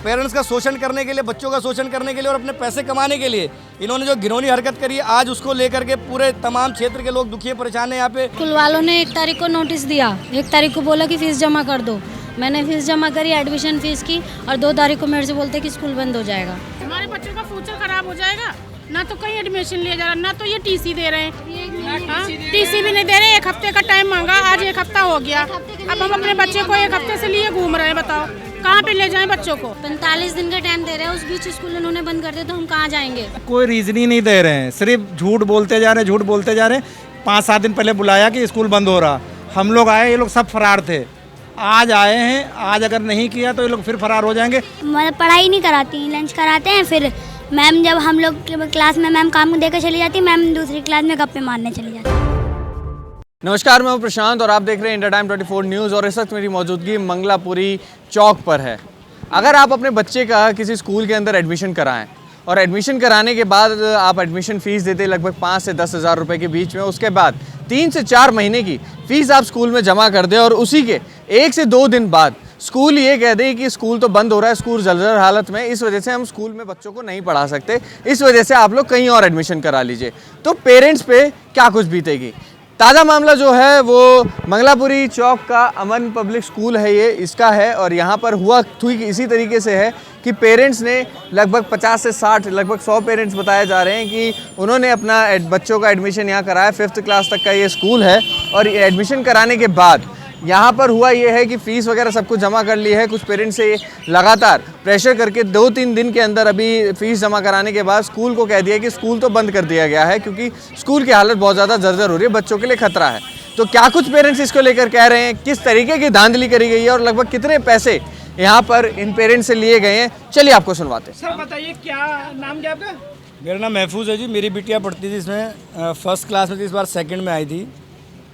Parents का शोषण करने के लिए, बच्चों का शोषण करने के लिए और अपने पैसे कमाने के लिए इन्होंने जो घिनौनी हरकत करी है, आज उसको लेकर के पूरे तमाम क्षेत्र के लोग दुखी परेशान हैं। यहाँ पे स्कूल वालों ने 1 तारीख को नोटिस दिया, 1 तारीख को बोला कि फीस जमा कर दो। मैंने फीस जमा करी, एडमिशन फीस की, और 2 तारीख को मेरे से बोलते कि स्कूल बंद हो जाएगा। हमारे बच्चों का फ्यूचर खराब हो जाएगा, ना तो कहीं एडमिशन लिया जा रहा, ना तो ये टीसी दे रहे हैं। टीसी भी नहीं दे रहे। 1 हफ्ते का टाइम मांगा, आज 1 हफ्ता हो गया। अब हम अपने बच्चे को 1 हफ्ते से लिए घूम रहे हैं। बताओ कहाँ पे ले जाएं बच्चों को? 45 दिन का टाइम दे रहे हैं, उस बीच स्कूल उन्होंने बंद कर दिया, तो हम कहाँ जाएंगे? कोई रीजन ही नहीं दे रहे हैं, सिर्फ झूठ बोलते जा रहे हैं, झूठ बोलते जा रहे हैं। 5-7 दिन पहले बुलाया कि स्कूल बंद हो रहा, हम लोग आए, ये लोग सब फरार थे। आज आए हैं, आज अगर नहीं किया तो ये लोग फिर फरार हो जाएंगे। मतलब पढ़ाई नहीं कराती, लंच कराते हैं, फिर मैम जब हम लोग क्लास में मैम काम देकर चली जाती, मैम दूसरी क्लास में गप्पे मारने चली जाती। नमस्कार, मैं हूं प्रशांत और आप देख रहे हैं इंडिया टाइम 24 न्यूज़। और इस वक्त मेरी मौजूदगी मंगलापुरी चौक पर है। अगर आप अपने बच्चे का किसी स्कूल के अंदर एडमिशन कराएं और एडमिशन कराने के बाद आप एडमिशन फ़ीस देते लगभग 5 से 10 हज़ार रुपये के बीच में, उसके बाद 3 से 4 महीने की फ़ीस आप स्कूल में जमा कर दें और उसी के 1 से 2 दिन बाद स्कूल ये कह दे कि स्कूल तो बंद हो रहा है, स्कूल जर्जर हालत में, इस वजह से हम स्कूल में बच्चों को नहीं पढ़ा सकते, इस वजह से आप लोग कहीं और एडमिशन करा लीजिए, तो पेरेंट्स पे क्या कुछ बीतेगी। ताज़ा मामला जो है वो मंगलापुरी चौक का अमन पब्लिक स्कूल है, ये इसका है। और यहाँ पर हुआ ठीक इसी तरीके से है कि पेरेंट्स ने लगभग 50 से 60 लगभग 100 पेरेंट्स बताए जा रहे हैं कि उन्होंने अपना बच्चों का एडमिशन यहाँ कराया। 5th क्लास तक का ये स्कूल है और एडमिशन कराने के बाद यहाँ पर हुआ ये है कि फ़ीस वगैरह सब कुछ जमा कर ली है। कुछ पेरेंट्स से लगातार प्रेशर करके 2-3 दिन के अंदर अभी फ़ीस जमा कराने के बाद स्कूल को कह दिया कि स्कूल तो बंद कर दिया गया है, क्योंकि स्कूल की हालत बहुत ज़्यादा जर्जर हो रही है, बच्चों के लिए खतरा है। तो क्या कुछ पेरेंट्स इसको लेकर कह रहे हैं, किस तरीके की धांधली करी गई है और लगभग कितने पैसे यहाँ पर इन पेरेंट्स से लिए गए हैं, चलिए आपको सुनवाते हैं। सर बताइए, क्या नाम क्या आपका? मेरा नाम महफूज है जी। मेरी बिटिया पढ़ती थी इसमें, 1st क्लास में थी, इस बार 2nd में आई थी।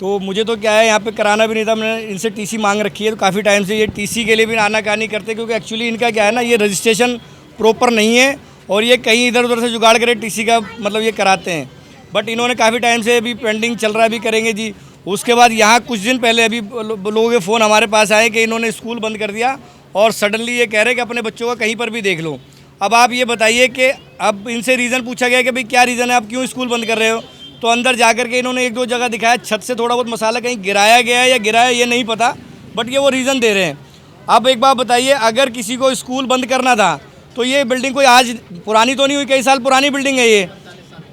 तो मुझे तो क्या है, यहाँ पे कराना भी नहीं था, मैंने इनसे टीसी मांग रखी है। तो काफ़ी टाइम से ये टीसी के लिए भी आनाकानी करते, क्योंकि एक्चुअली इनका क्या है ना, ये रजिस्ट्रेशन प्रॉपर नहीं है और ये कहीं इधर उधर से जुगाड़ करे टीसी का मतलब ये कराते हैं। बट इन्होंने काफ़ी टाइम से अभी पेंडिंग चल रहा है, अभी करेंगे जी। उसके बाद यहाँ कुछ दिन पहले अभी लोगों के फ़ोन हमारे पास आए कि इन्होंने स्कूल बंद कर दिया और सडनली ये कह रहे हैं कि अपने बच्चों का कहीं पर भी देख लो। अब आप ये बताइए कि अब इनसे रीज़न पूछा गया कि भाई क्या रीज़न है, आप क्यों स्कूल बंद कर रहे हो? तो अंदर जाकर के इन्होंने 1-2 जगह दिखाया, छत से थोड़ा बहुत मसाला कहीं गिराया गया है या गिराया ये नहीं पता, बट ये वो रीज़न दे रहे हैं। अब एक बात बताइए, अगर किसी को स्कूल बंद करना था तो ये बिल्डिंग कोई आज पुरानी तो नहीं हुई, कई साल पुरानी बिल्डिंग है ये,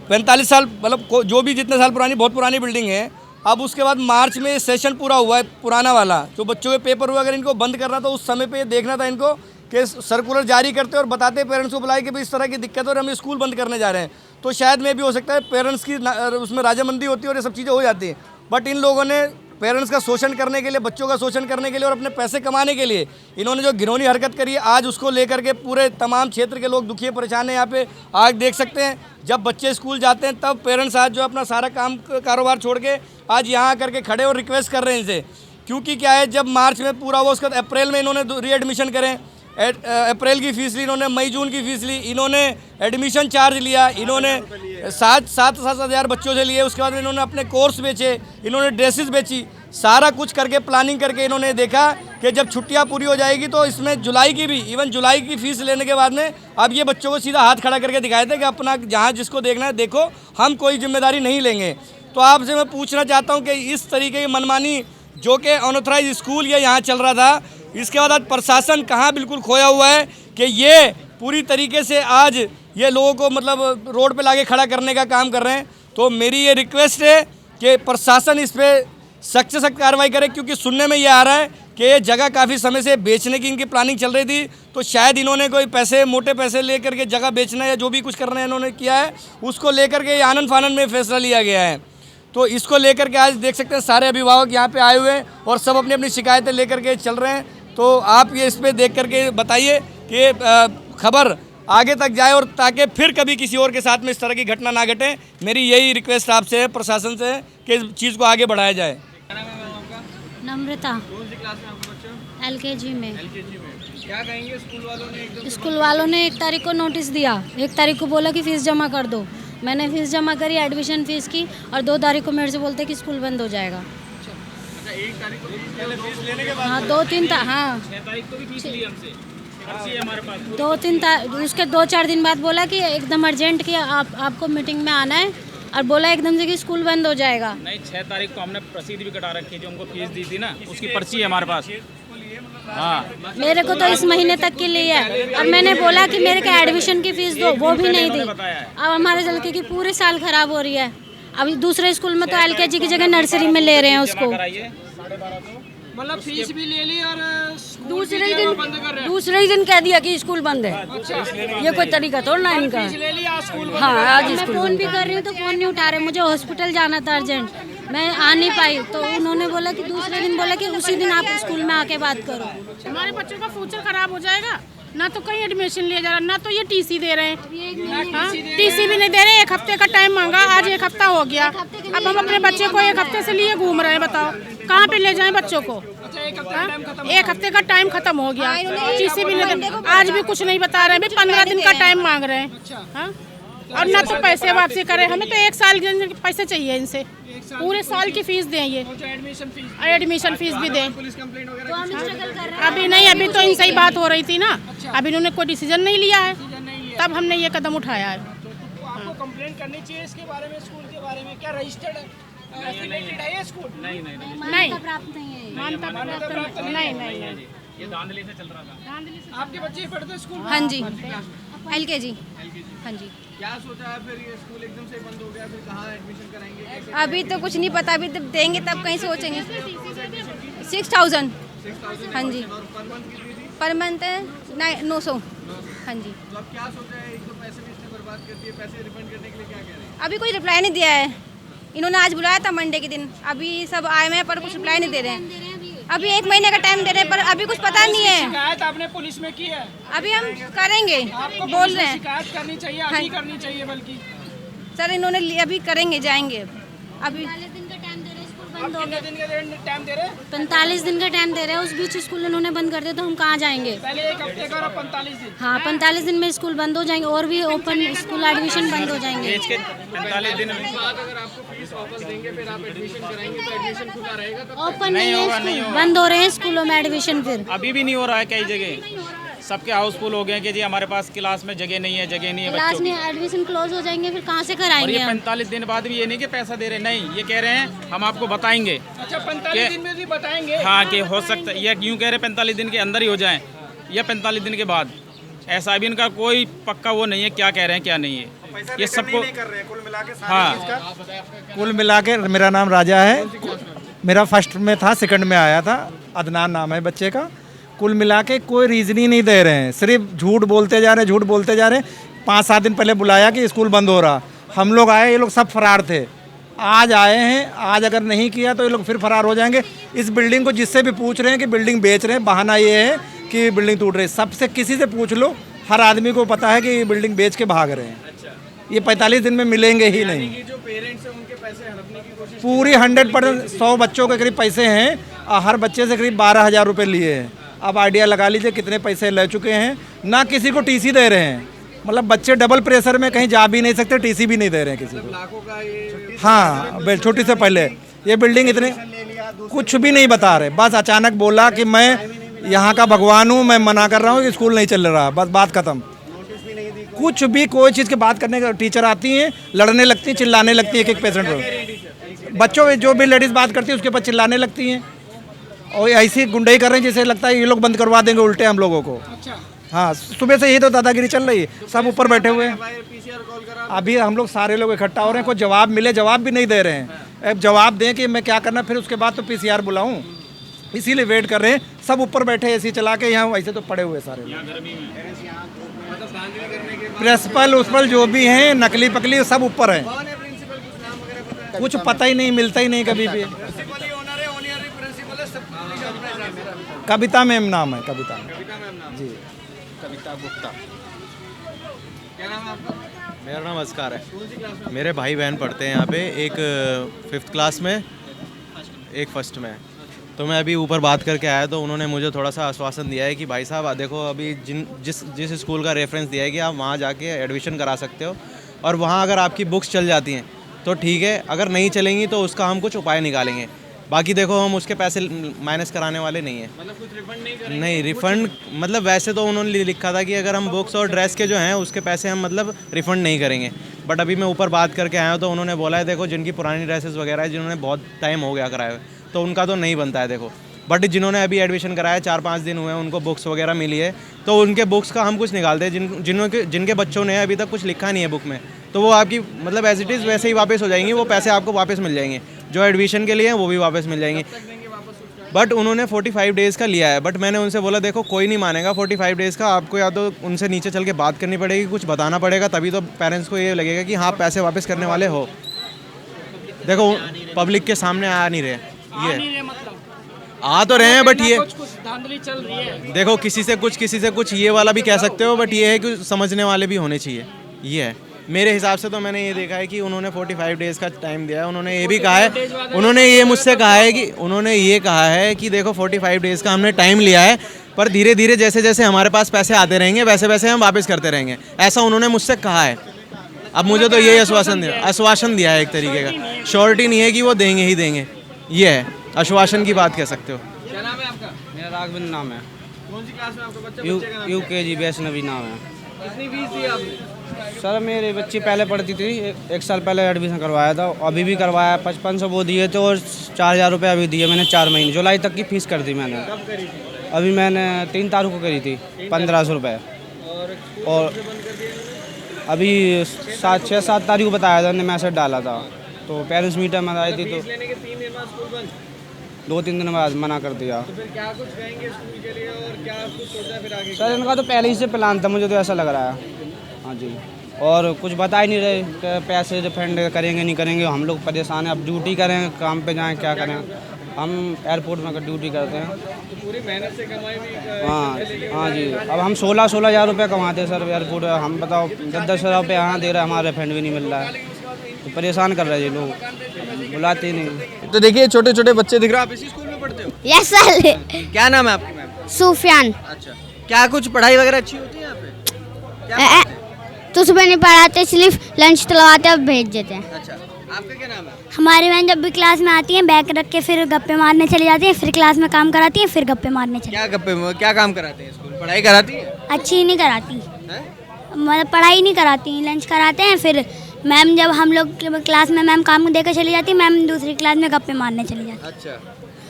45 साल, मतलब जो भी जितने साल पुरानी, बहुत पुरानी बिल्डिंग है। अब उसके बाद मार्च में सेशन पूरा हुआ है पुराना वाला, जो बच्चों के पेपर हुआ, अगर इनको बंद करना तो उस समय पे देखना था इनको कि सर्कुलर जारी करते और बताते पेरेंट्स को, बुलाए कि भाई इस तरह की दिक्कत है और हम स्कूल बंद करने जा रहे हैं, तो शायद में भी हो सकता है पेरेंट्स की उसमें राजामंदी होती है और ये सब चीज़ें हो जाती हैं। बट इन लोगों ने पेरेंट्स का शोषण करने के लिए, बच्चों का शोषण करने के लिए और अपने पैसे कमाने के लिए इन्होंने जो घिनौनी हरकत करी है, आज उसको लेकर के पूरे तमाम क्षेत्र के लोग दुखी परेशान हैं। यहाँ पे आज देख सकते हैं, जब बच्चे स्कूल जाते हैं तब पेरेंट्स आज जो अपना सारा काम कारोबार छोड़ के आज यहाँ आकर के खड़े और रिक्वेस्ट कर रहे हैं इनसे, क्योंकि क्या है, जब मार्च में पूरा हुआ उसके बाद अप्रैल में इन्होंने रीएडमिशन करें, अप्रैल की फ़ीस ली इन्होंने, मई जून की फ़ीस ली इन्होंने, एडमिशन चार्ज लिया इन्होंने, 7 हज़ार बच्चों से लिए। उसके बाद इन्होंने अपने कोर्स बेचे, इन्होंने ड्रेसेस बेची, सारा कुछ करके प्लानिंग करके इन्होंने देखा कि जब छुट्टियां पूरी हो जाएगी तो इसमें जुलाई की भी, इवन जुलाई की फ़ीस लेने के बाद में अब ये बच्चों को सीधा हाथ खड़ा करके दिखाए थे कि अपना जहाँ जिसको देखना है देखो, हम कोई जिम्मेदारी नहीं लेंगे। तो आपसे मैं पूछना चाहता हूँ कि इस तरीके की मनमानी जो कि अनऑथराइज स्कूल ये यहाँ चल रहा था, इसके बाद आज प्रशासन कहाँ बिल्कुल खोया हुआ है कि ये पूरी तरीके से आज ये लोगों को मतलब रोड पे लाके खड़ा करने का काम कर रहे हैं। तो मेरी ये रिक्वेस्ट है कि प्रशासन इस पर सख्त से सख्त कार्रवाई करे, क्योंकि सुनने में ये आ रहा है कि ये जगह काफ़ी समय से बेचने की इनकी प्लानिंग चल रही थी, तो शायद इन्होंने कोई पैसे, मोटे पैसे लेकर के जगह बेचना या जो भी कुछ करना है इन्होंने किया है, उसको लेकर के आनन फानन में फैसला लिया गया है। तो इसको लेकर के आज देख सकते हैं सारे अभिभावक यहाँ पे आए हुए हैं और सब अपनी अपनी शिकायतें लेकर के चल रहे हैं। तो आप ये इस पर देख करके बताइए कि खबर आगे तक जाए और ताकि फिर कभी किसी और के साथ में इस तरह की घटना ना घटे। मेरी यही रिक्वेस्ट आपसे है, प्रशासन से, कि इस चीज़ को आगे बढ़ाया जाए। नम्रता। कौन सी क्लास में आपके बच्चे? LKG में। क्या कहेंगे, स्कूल वालों ने 1 तारीख को नोटिस दिया, 1 तारीख को बोला कि फ़ीस जमा कर दो। मैंने फ़ीस जमा करी, एडमिशन फ़ीस की, और 2 तारीख को मेरे से बोलते कि स्कूल बंद हो जाएगा। 1 तारीख को फीस लेने के बाद हाँ 2-3 हाँ 6 तारीख को भी फीस ली हमसे। उसके 2-4 दिन बाद बोला कि एकदम अर्जेंट कि आपको मीटिंग में आना है, और बोला एकदम से कि स्कूल बंद हो जाएगा। नहीं, 6 तारीख को हमने रसीद भी कटा रखी है, जो उनको फीस दी थी ना, उसकी पर्ची है हमारे पास। हाँ, मेरे को तो इस महीने तक के लिए है, और मैंने बोला कि मेरे को एडमिशन की फीस दो, वो भी नहीं दी। अब हमारे लड़के की पूरे साल खराब हो रही है। अभी दूसरे स्कूल में तो LKG की जगह नर्सरी में ले रहे हैं उसको। मतलब फीस भी ले ली और दूसरे ही दिन कह दिया कि स्कूल बंद है। ये कोई तरीका थोड़ा ना इनका। ले लिया स्कूल। हाँ, आज मैं फ़ोन भी कर रही हूँ तो फ़ोन नहीं उठा रहे। मुझे हॉस्पिटल जाना था अर्जेंट, मैं आ नहीं पाई, तो उन्होंने बोला कि दूसरे दिन बोला कि उसी दिन आप स्कूल में आके बात करो। हमारे बच्चों का फ्यूचर खराब हो जाएगा, ना तो कहीं एडमिशन लिया जा रहा, ना तो ये TC दे रहे हैं। हाँ, TC भी नहीं दे रहे। 1 हफ्ते का टाइम मांगा, आज 1 हफ्ता हो गया। अब हम अपने बच्चे को 1 हफ्ते से लिए घूम रहे हैं। बताओ कहाँ पे ले जाएं बच्चों को? 1 हफ्ते का टाइम खत्म हो गया। TC भी नहीं, आज भी कुछ नहीं बता रहे हैं। 15 दिन का टाइम मांग रहे हैं। हाँ, और ना तो पैसे वापसी करें। हमें तो 1 साल के पैसे चाहिए इनसे, पूरे साल की फीस दें, ये एडमिशन फीस भी दें। अभी नहीं, अभी तो इनसे ही बात हो रही थी ना, अभी इन्होंने कोई डिसीजन नहीं लिया है, तब हमने ये कदम उठाया है। आपको कंप्लेंट करनी चाहिए इसके बारे में, स्कूल के बारे में। क्या रजिस्टर्ड है, एफिलिएटेड है ये स्कूल? नहीं, मान्यता प्राप्त नहीं, ये धांधली से चल रहा था। आपके बच्चे पढ़ते स्कूल? हाँ जी, LKG। हाँ जी। क्या सोचा है फिर, ये स्कूल एकदम से बंद हो गया, फिर कहाँ एडमिशन कराएंगे? अभी तो कुछ नहीं पता, अभी जब देंगे तब कहीं सोचेंगे। 6000। हाँ जी, पर मंथ 900। हाँ जी। तो अब क्या सोचा है? एक तो पैसे भी इसने बर्बाद कर दिए, पैसे रिफंड करने के लिए क्या कह रहे हैं? अभी कोई रिप्लाई नहीं दिया है। इन्होंने आज बुलाया था मंडे के दिन, अभी सब आए हुए हैं पर कुछ रिप्लाई नहीं दे रहे हैं। अभी 1 महीने का टाइम दे रहे हैं पर अभी कुछ पता नहीं है। शिकायत आपने पुलिस में की है? अभी हम करेंगे, आपको बोल रहे हैं। शिकायत करनी चाहिए, अभी करनी चाहिए बल्कि। सर इन्होंने अभी करेंगे, जाएंगे अभी। 45 दिन का टाइम दे रहे, स्कूल आप बंद हो कितने गया। दिन का टाइम दे रहे हैं? 45 दिन का टाइम दे रहे हैं, उस बीच स्कूल उन्होंने बंद कर दिया तो हम कहाँ जाएंगे? पहले 1 हफ्ते का और 45 दिन। हाँ, 45 दिन में स्कूल बंद हो जाएंगे, और भी ओपन स्कूल एडमिशन बंद हो जाएंगे। 45 दिन में अगर आपको फीस वापस देंगे, फिर आप एडमिशन कराएंगे तो एडमिशन खुला रहेगा? तो ओपन नहीं है स्कूल, बंद हो रहे हैं स्कूलों में एडमिशन। फिर अभी भी नहीं हो रहा है कई जगह, सबके हाउसफुल हो गए कि जी हमारे पास क्लास में जगह नहीं है, जगह नहीं है क्लास बच्चों की। में एडमिशन क्लोज हो जाएंगे, फिर कहाँ से और कराएंगे ये हम? 45 दिन बाद भी ये नहीं कि पैसा दे रहे, नहीं, ये कह रहे हैं हम आपको बताएंगे। अच्छा, 45 दिन में भी बताएंगे? हाँ, कि हो सकता है, ये यूँ कह रहे 45 दिन के अंदर ही हो जाए या 45 दिन के बाद। ऐसा भी इनका कोई पक्का वो नहीं है, क्या कह रहे हैं क्या नहीं है, ये सबको कुल मिला के। हाँ, कुल मिला के मेरा नाम राजा है, मेरा फर्स्ट में था, सेकंड में आया था, अदनान नाम है बच्चे का। कुल मिला के कोई रीज़न ही नहीं दे रहे हैं, सिर्फ झूठ बोलते जा रहे हैं। 5-7 दिन पहले बुलाया कि स्कूल बंद हो रहा, हम लोग आए, ये लोग सब फरार थे। आज आए हैं, आज अगर नहीं किया तो ये लोग फिर फरार हो जाएंगे। इस बिल्डिंग को जिससे भी पूछ रहे हैं कि बिल्डिंग बेच रहे हैं, बहाना ये है कि बिल्डिंग टूट रही है। सबसे किसी से पूछ लो, हर आदमी को पता है कि बिल्डिंग बेच के भाग रहे हैं। ये 45 दिन में मिलेंगे ही नहीं। जो पेरेंट्स हैं उनके पैसे हड़पने की कोशिश पूरी 100%, 100 बच्चों के करीब पैसे हैं, हर बच्चे से करीब 12,000 रुपये लिए हैं। अब आइडिया लगा लीजिए कितने पैसे ले चुके हैं। ना किसी को TC दे रहे हैं, मतलब बच्चे डबल प्रेशर में कहीं जा भी नहीं सकते, TC भी नहीं दे रहे हैं किसी को। लाखों का ये। हाँ, छुट्टी से पहले ये बिल्डिंग इतने कुछ भी नहीं बता रहे, बस अचानक बोला कि मैं यहाँ का भगवान हूँ, मैं मना कर रहा हूँ कि स्कूल नहीं चल रहा, बस बात खत्म। कुछ भी कोई चीज़ की बात करने का, टीचर आती हैं, लड़ने लगती हैं, चिल्लाने लगती हैं, एक पेशेंट पर। बच्चों जो भी लेडीज़ बात करती है उसके ऊपर चिल्लाने लगती हैं, और ऐसी गुंडाई कर रहे हैं जैसे लगता है ये लोग बंद करवा देंगे उल्टे हम लोगों को। हाँ, सुबह से यही तो दादागिरी चल रही है, सब ऊपर बैठे हुए हैं। अभी हम लोग सारे लोग इकट्ठा हो रहे हैं, कोई जवाब मिले, जवाब भी नहीं दे रहे हैं। अब जवाब दें कि मैं क्या करना, फिर उसके बाद तो PCR बुलाऊं, इसीलिए वेट कर रहे हैं। सब ऊपर बैठे AC चला के, यहाँ वैसे तो पड़े हुए सारे लोग। प्रिंसिपल उसपल जो भी हैं, नकली पकली सब ऊपर हैं, कुछ पता ही नहीं, मिलता ही नहीं कभी भी। कविता मैम नाम है, कविता जी, कविता गुप्ता। क्या नाम है आपका? मेरा नाम असकार है। मेरे भाई बहन पढ़ते हैं यहाँ पे, एक 5th क्लास में, एक 1st में। तो मैं अभी ऊपर बात करके आया तो उन्होंने मुझे थोड़ा सा आश्वासन दिया है कि भाई साहब देखो, अभी जिस स्कूल का रेफरेंस दिया है कि आप वहाँ जाके एडमिशन करा सकते हो, और वहाँ अगर आपकी बुक्स चल जाती हैं तो ठीक है, अगर नहीं चलेंगी तो उसका हम कुछ उपाय निकालेंगे। बाकी देखो हम उसके पैसे माइनस कराने वाले नहीं हैं। मतलब कुछ रिफंड नहीं करेंगे? नहीं रिफ़ंड मतलब वैसे तो उन्होंने लिखा था कि अगर हम बुक्स और ड्रेस के जो हैं उसके पैसे हम मतलब रिफ़ंड नहीं करेंगे, बट अभी मैं ऊपर बात करके आया हूँ तो उन्होंने बोला है देखो जिनकी पुरानी ड्रेसेस वगैरह है, जिन्होंने बहुत टाइम हो गया कराए हुए, तो उनका तो नहीं बनता है देखो, बट जिन्होंने अभी एडमिशन कराया 4-5 दिन हुए हैं उनको बुक्स वगैरह मिली है, तो उनके बुक्स का हम कुछ निकालते हैं। जिनके बच्चों ने अभी तक कुछ लिखा नहीं है बुक में, तो वो आपकी मतलब एज इट इज़ वैसे ही वापस हो जाएंगी, वो पैसे आपको वापस मिल जाएंगे, जो एडमिशन के लिए हैं वो भी वापस मिल जाएंगे। बट उन्होंने 45 डेज़ का लिया है, बट मैंने उनसे बोला देखो कोई नहीं मानेगा 45 डेज़ का, आपको या तो उनसे नीचे चल के बात करनी पड़ेगी, कुछ बताना पड़ेगा, तभी तो पेरेंट्स को ये लगेगा कि हाँ पैसे वापस करने वाले हो। देखो पब्लिक के सामने आ नहीं रहे, ये आ तो रहे हैं, बट ये धांधली चल रही है। देखो किसी से कुछ ये वाला भी कह सकते हो, बट ये है कि समझने वाले भी होने चाहिए। ये है मेरे हिसाब से, तो मैंने ये देखा है कि उन्होंने 45 डेज़ का टाइम दिया है। उन्होंने ये भी कहा है, उन्होंने ये मुझसे कहा है कि उन्होंने ये कहा है कि देखो 45 डेज़ का हमने टाइम लिया है, पर धीरे धीरे जैसे जैसे हमारे पास पैसे आते रहेंगे वैसे वैसे हम वापस करते रहेंगे, ऐसा उन्होंने मुझसे कहा है। अब मुझे तो यही आश्वासन दिया है एक तरीके का, श्योरिटी नहीं है कि वो देंगे ही देंगे, ये है आश्वासन की बात कह सकते हो। क्या नाम है आपका? मेरा राघविंद्र नाम है। कौन सी क्लास में आपका बच्चा? बच्चे का नाम क्या है? UKG वैष्णवी नाम है। कितनी फीस दी आपने? सर मेरी बच्ची पहले पढ़ती थी, एक साल पहले एडमिशन करवाया था, अभी भी करवाया, 5500 वो दिए थे और 4000 रुपये अभी दिए मैंने 4 महीने, जुलाई तक की फ़ीस कर दी मैंने। कब करी थी? अभी मैंने 3 तारीख को करी थी 1500 रुपये, और अभी 6-7 तारीख को बताया था, मैंने मैसेज डाला था, तो पेरेंट्स मीटर में आई थी, तो लेने के 3 दिन बाद स्कूल बंद, 2-3 दिन बाद मना कर दिया। तो फिर क्या कुछ कहेंगे स्कूल के लिए और क्या कुछ सोचा फिर आगे? सर इनका तो पहले ही से प्लान था, मुझे तो ऐसा लग रहा है। हाँ जी, और कुछ बता ही नहीं रहे कि पैसे रिफंड करेंगे नहीं करेंगे, हम लोग परेशान हैं। अब ड्यूटी करें, काम पे जाएं, क्या करें, हम एयरपोर्ट में ड्यूटी करते हैं। तो पूरी मेहनत से कमाई भी हाँ जी, अब हम 16 हज़ार रुपये कमाते हैं सर एयरपोर्ट, हम बताओ 10 हज़ार रुपये यहाँ दे रहे हैं, हमारा रिफंड भी नहीं मिल रहा है, तो परेशान कर रहे हैं ये लोग, बुलाते ही नहीं। तो देखिए छोटे छोटे बच्चे दिख रहे हैं, आप इसी स्कूल में पढ़ते हो? Yes sir. क्या नाम है आपकी मैम? सूफियान। अच्छा, क्या कुछ पढ़ाई वगैरह अच्छी होती है यहाँ पे? क्या पढ़ते हैं? तो सुबह नहीं पढ़ाते, सिर्फ लंच दिलवाते और भेज देते हैं। अच्छा, आपका क्या नाम है? हमारी बहन जब भी क्लास में आती हैं बैग रख के फिर गप्पे मारने चली जाती हैं, फिर क्लास में काम कराती हैं, फिर गप्पे मारने चली। क्या काम कराते हैं स्कूल? पढ़ाई कराती है? अच्छी नहीं कराती, हैं? मतलब पढ़ाई नहीं कराती, लंच कराते हैं, फिर मैम जब हम लोग क्लास में मैम काम देकर चली जाती है, मैम दूसरी क्लास में गप्पे मारने चली जाती। अच्छा,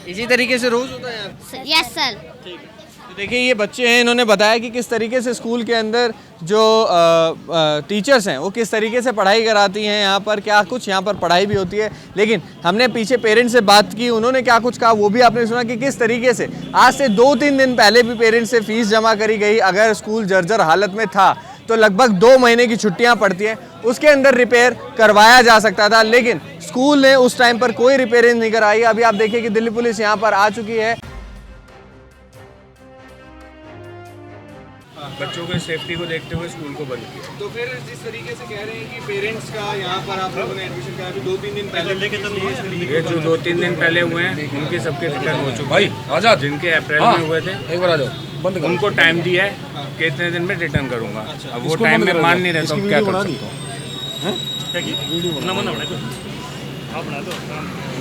इसी तरीके से रोज होता है यहाँ पे? Yes sir. ठीक है। तो देखिए ये बच्चे हैं, इन्होंने बताया कि किस तरीके से स्कूल के अंदर जो टीचर्स हैं वो किस तरीके से पढ़ाई कराती हैं, यहाँ पर क्या कुछ यहाँ पर पढ़ाई भी होती है। लेकिन हमने पीछे पेरेंट्स से बात की, उन्होंने क्या कुछ कहा वो भी आपने सुना कि किस तरीके से आज से 2-3 दिन पहले भी पेरेंट्स से फीस जमा करी गई। अगर स्कूल जर्जर हालत में था तो लगभग 2 महीने की छुट्टियाँ पड़ती हैं, उसके अंदर रिपेयर करवाया जा सकता था, लेकिन स्कूल ने उस टाइम पर कोई रिपेयरिंग नहीं कराई। अभी आप देखिए कि दिल्ली पुलिस यहाँ पर आ चुकी है। बच्चों के सेफ्टी को देखते हुए स्कूल को बंद किया। तो फिर जिस तरीके से कह रहे हैं कि पेरेंट्स का यहाँ पर आप लोगों ने एडमिशन कराया, 2-3 दिन पहले ये जो 2-3 दिन पहले हुए हैं उनके सबके रिटर्न हो चुके हैं। आजाद जिनके अप्रैल में हुए थे, एक बार आ जाओ, उनको टाइम दिया है कि इतने दिन में रिटर्न करूँगा। अब वो टाइम में मान नहीं रहे तो क्या कर सकते हो।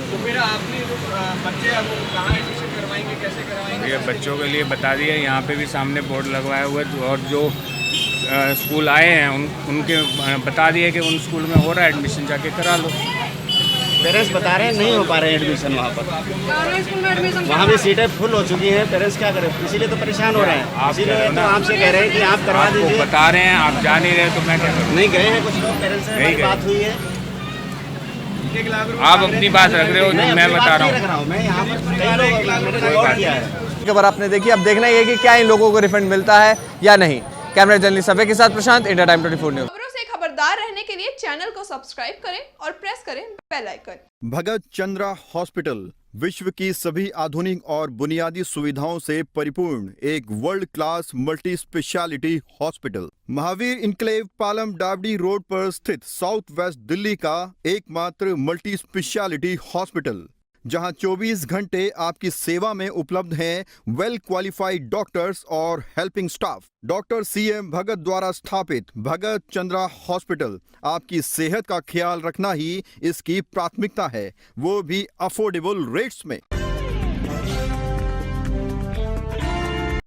तो फिर आपने बच्चे अब कहाँ एडमिशन करवाएंगे, कैसे करवाएंगे? ये बच्चों के लिए बता दिया, यहाँ पे भी सामने बोर्ड लगवाए हुए, और जो स्कूल आए हैं उनके बता दिए कि उन स्कूल में हो रहा है एडमिशन, जाके करा लो। पेरेंट्स बता रहे हैं नहीं हो पा रहे हैं एडमिशन वहाँ पर, वहाँ भी सीटें फुल हो चुकी हैं, पेरेंट्स क्या करें, इसीलिए तो परेशान हो रहे हैं। इसीलिए तो आपसे कह रहे हैं कि आप करवा दीजिए। बता रहे हैं, आप जा नहीं रहे तो मैं क्या करूँ? नहीं गए हैं कुछ लोग, पेरेंट्स से हमारी बात हुई है। आप अपनी बात रख रहे हो, मैं बता रहा हूँ। मैं यहाँ पर कई लोग रिकॉर्ड किया है। खबर आपने देखी, अब देखना ये कि क्या इन लोगों को रिफंड मिलता है या नहीं। कैमरा जर्नलिस्ट सभ्य के साथ प्रशांत, इंडिया टाइम 24 न्यूज़। खबरों से खबरदार रहने के लिए चैनल को सब्सक्राइब करें और प्रेस करें बेल आइकन। भगत चंद्रा हॉस्पिटल विश्व की सभी आधुनिक और बुनियादी सुविधाओं से परिपूर्ण एक world class multi specialty hospital, Mahavir enclave Palam डावडी रोड पर स्थित साउथ वेस्ट दिल्ली का एकमात्र मल्टी स्पेशलिटी हॉस्पिटल, जहां 24 घंटे आपकी सेवा में उपलब्ध हैं वेल क्वालिफाइड डॉक्टर्स और हेल्पिंग स्टाफ। डॉक्टर CM भगत द्वारा स्थापित भगत चंद्रा हॉस्पिटल आपकी सेहत का ख्याल रखना ही इसकी प्राथमिकता है, वो भी अफोर्डेबल रेट्स में।